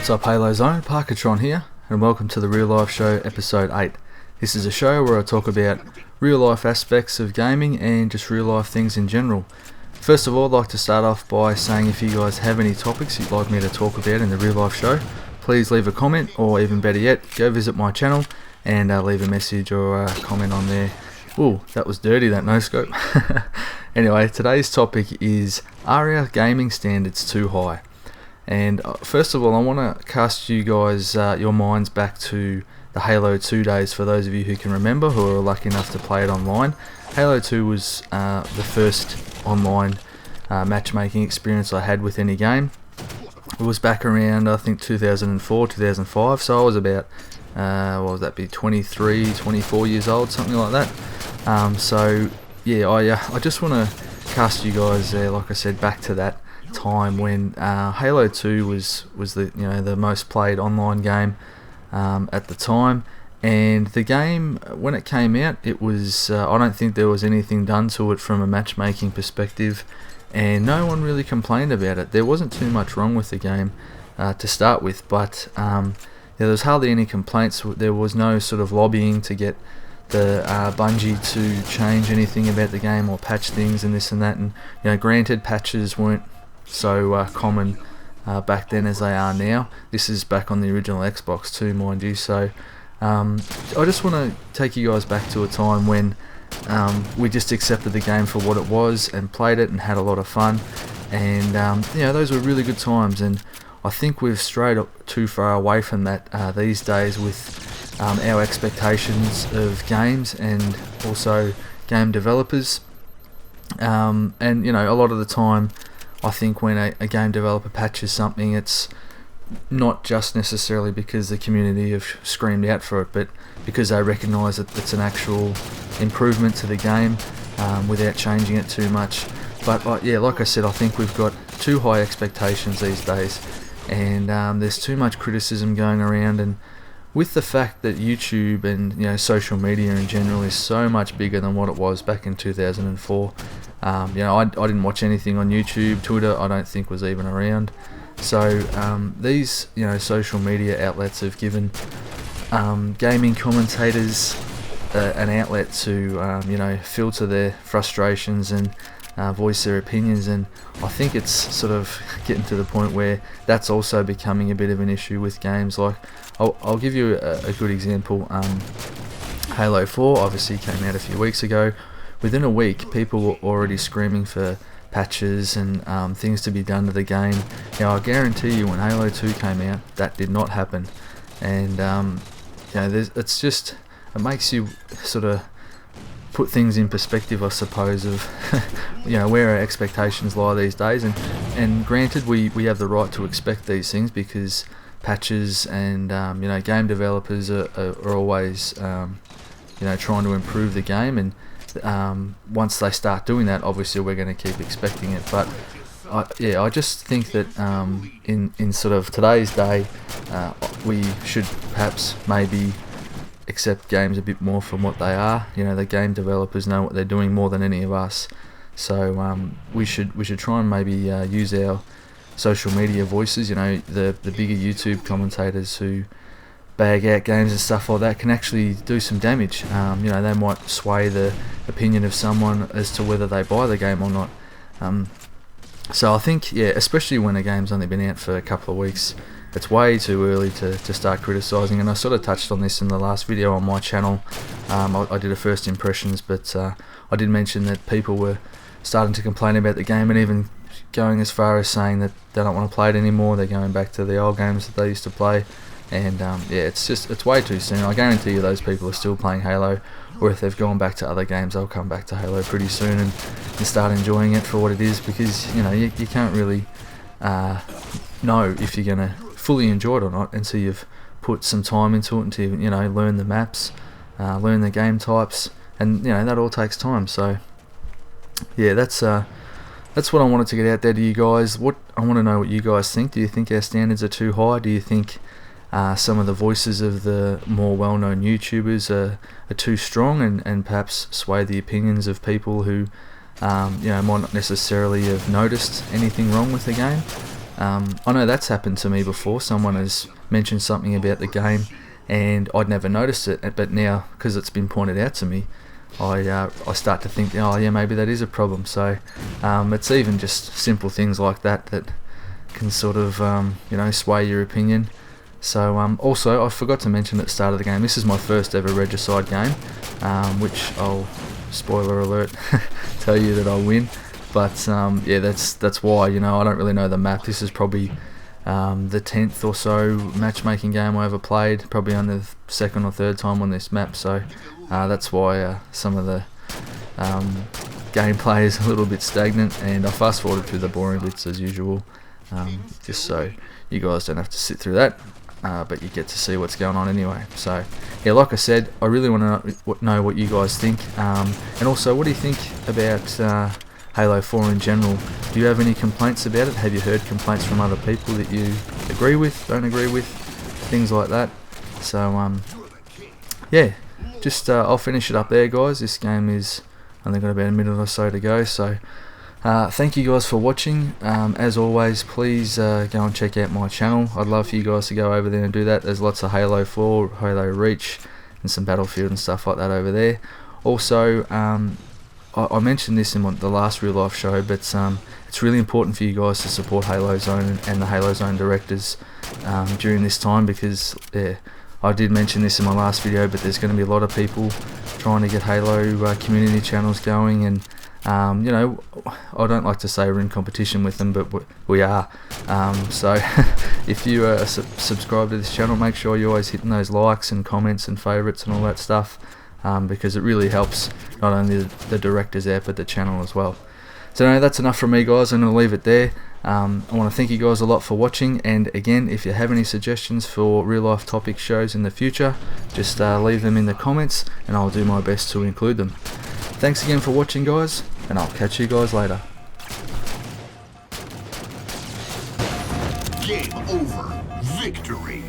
What's up, Halo Zone? Parkatron here, and welcome to the Real Life Show episode 8. This is a show where I talk about real life aspects of gaming and just real life things in general. First of all, I'd like to start off by saying if you guys have any topics you'd like me to talk about in the Real Life Show, please leave a comment, or even better yet, go visit my channel and leave a message or a comment on there. Ooh, that was dirty, that no-scope. Anyway, today's topic is, are our gaming standards too high? And first of all, I want to cast you guys, your minds back to the Halo 2 days, for those of you who can remember, who are lucky enough to play it online. Halo 2 was the first online matchmaking experience I had with any game. It was back around, I think, 2004, 2005, so I was about, what would that be, 23, 24 years old, something like that. So, yeah, I just want to cast you guys, like I said, back to that time when Halo 2 was the most played online game at the time, and the game, when it came out, it was I don't think there was anything done to it from a matchmaking perspective, and no one really complained about it. There wasn't too much wrong with the game to start with, but there was hardly any complaints. There was no sort of lobbying to get the Bungie to change anything about the game or patch things and this and that, and granted, patches weren't so common back then as they are now. This is back on the original Xbox too, mind you. So I just want to take you guys back to a time when we just accepted the game for what it was and played it and had a lot of fun, and those were really good times. And I think we've strayed too far away from that these days with our expectations of games and also game developers. And a lot of the time, I think when a game developer patches something, it's not just necessarily because the community have screamed out for it, but because they recognise that it's an actual improvement to the game without changing it too much. But like I said, I think we've got too high expectations these days, and there's too much criticism going around. And with the fact that YouTube and social media in general is so much bigger than what it was back in 2004, I didn't watch anything on YouTube. Twitter, I don't think, was even around. So these social media outlets have given gaming commentators an outlet to filter their frustrations and voice their opinions, and I think it's sort of getting to the point where that's also becoming a bit of an issue with games. Like, I'll give you a good example. Halo 4 obviously came out a few weeks ago. Within a week, people were already screaming for patches and things to be done to the game. Now, I guarantee you, when Halo 2 came out, that did not happen. And it makes you sort of put things in perspective, I suppose, of where our expectations lie these days. And granted, we have the right to expect these things, because patches and game developers are always trying to improve the game, and once they start doing that, obviously we're going to keep expecting it. But I just think that in sort of today's day, we should perhaps maybe accept games a bit more from what they are. The game developers know what they're doing more than any of us, so we should try and maybe use our social media voices. The bigger YouTube commentators who bag out games and stuff like that can actually do some damage. They might sway the opinion of someone as to whether they buy the game or not. So I think, especially when a game's only been out for a couple of weeks, it's way too early to start criticising. And I sort of touched on this in the last video on my channel. I did a first impressions, but I did mention that people were starting to complain about the game, and even going as far as saying that they don't want to play it anymore. They're going back to the old games that they used to play. And it's way too soon. I guarantee you those people are still playing Halo, or if they've gone back to other games, they'll come back to Halo pretty soon and start enjoying it for what it is, because you can't really know if you're going to fully enjoy it or not until you've put some time into it, until learn the maps, learn the game types, and that all takes time. So that's what I wanted to get out there to you guys. I want to know what you guys think. Do you think our standards are too high? Do you think some of the voices of the more well-known YouTubers are too strong and perhaps sway the opinions of people who might not necessarily have noticed anything wrong with the game? I know that's happened to me before. Someone has mentioned something about the game and I'd never noticed it, but now because it's been pointed out to me, I start to think, oh yeah, maybe that is a problem. So it's even just simple things like that that can sort of sway your opinion. So also, I forgot to mention at the start of the game, this is my first ever regicide game, which I'll, spoiler alert, tell you that I'll win. But yeah, that's why, I don't really know the map. This is probably the 10th or so matchmaking game I ever played, probably only the second or third time on this map. So that's why some of the gameplay is a little bit stagnant, and I fast forwarded through the boring bits as usual, just so you guys don't have to sit through that. But you get to see what's going on anyway. So yeah, like I said, I really want to know what you guys think, and also what do you think about Halo 4 in general? Do you have any complaints about it? Have you heard complaints from other people that you agree with, don't agree with, things like that? So yeah, just I'll finish it up there, guys. This game is only got about a minute or so to go, so thank you guys for watching. As always, please go and check out my channel. I'd love for you guys to go over there and do that. There's lots of Halo 4, Halo Reach, and some Battlefield and stuff like that over there. Also, I mentioned this in the last real life show, but it's really important for you guys to support Halo Zone and the Halo Zone directors during this time, because I did mention this in my last video, but there's going to be a lot of people trying to get Halo community channels going, and I don't like to say we're in competition with them, but we are. So if you are subscribed to this channel, make sure you're always hitting those likes and comments and favourites and all that stuff, because it really helps not only the directors out but the channel as well. So no, that's enough from me, guys. I'm going to leave it there. I want to thank you guys a lot for watching, and again, if you have any suggestions for real life topic shows in the future, just leave them in the comments and I'll do my best to include them. Thanks again for watching, guys, and I'll catch you guys later. Game over. Victory.